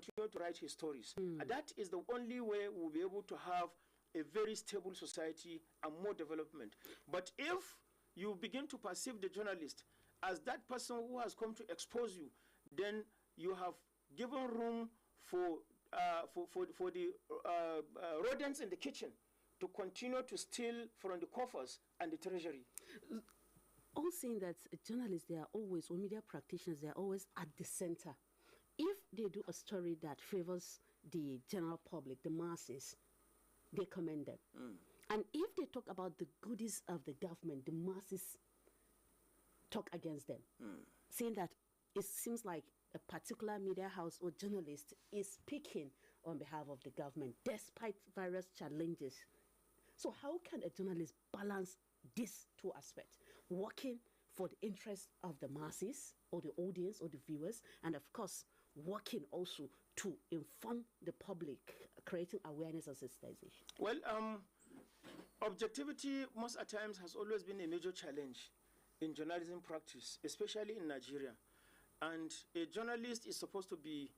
continue to write his stories. And that is the only way we'll be able to have a very stable society and more development. But if you begin to perceive the journalist as that person who has come to expose you, then you have given room for the rodents in the kitchen to continue to steal from the coffers and the treasury. All saying that journalists, they are always, or media practitioners, they are always at the center. If they do a story that favors the general public, the masses, they commend them. And if they talk about the goodies of the government, the masses talk against them, saying that it seems like a particular media house or journalist is speaking on behalf of the government, despite various challenges. So how can a journalist balance these two aspects? Working for the interest of the masses or the audience or the viewers, and of course, working also to inform the public, creating awareness and sensitization. Well, objectivity most at times has always been a major challenge in journalism practice, especially in Nigeria. And a journalist is supposed to be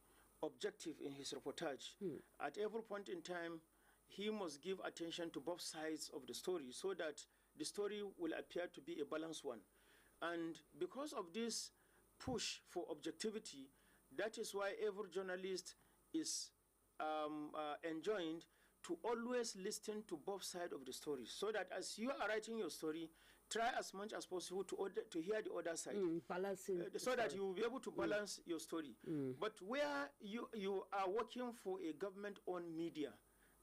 objective in his reportage. At every point in time, he must give attention to both sides of the story so that the story will appear to be a balanced one. And because of this push for objectivity, that is why every journalist is enjoined to always listen to both sides of the story, so that as you are writing your story, try as much as possible to hear the other side, balancing so that you will be able to balance your story. But where you are working for a government-owned media,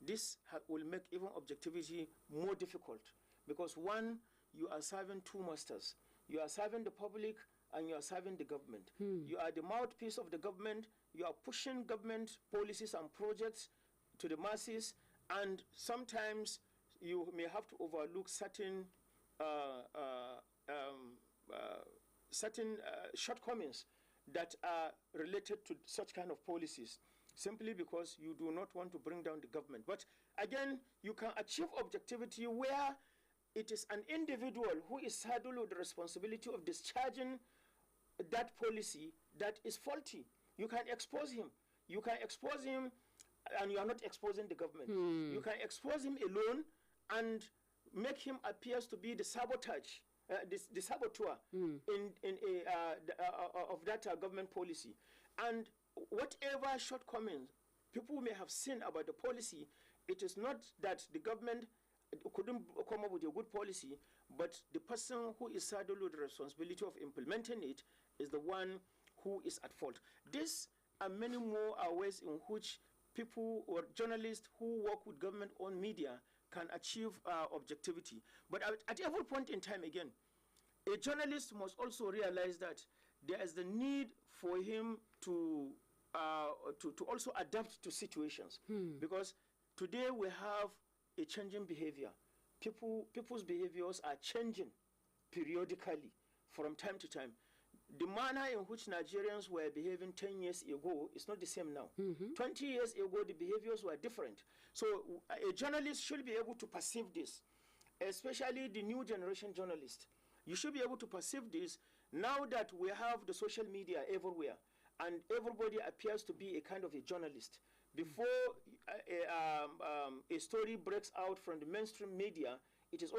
this will make even objectivity more difficult, because one, you are serving two masters. You are serving the public and you are serving the government. You are the mouthpiece of the government. You are pushing government policies and projects to the masses, and sometimes you may have to overlook certain shortcomings that are related to such kind of policies, simply because you do not want to bring down the government. But again, you can achieve objectivity where it is an individual who is saddled with the responsibility of discharging that policy that is faulty. You can expose him. You can expose him, and you are not exposing the government. You can expose him alone and make him appear to be the saboteur of that government policy. And whatever shortcomings people may have seen about the policy, it is not that the government couldn't come up with a good policy, but the person who is saddled with the responsibility of implementing it is the one who is at fault. This and many more are ways in which people or journalists who work with government-owned media can achieve objectivity. But at every point in time, again, a journalist must also realize that there is the need for him to also adapt to situations. Because today we have a changing behavior. People's behaviors are changing periodically from time to time. The manner in which Nigerians were behaving 10 years ago is not the same now. 20 years ago, the behaviors were different. So a journalist should be able to perceive this, especially the new generation journalist. You should be able to perceive this now that we have the social media everywhere, and everybody appears to be a kind of a journalist. Before a story breaks out from the mainstream media, it is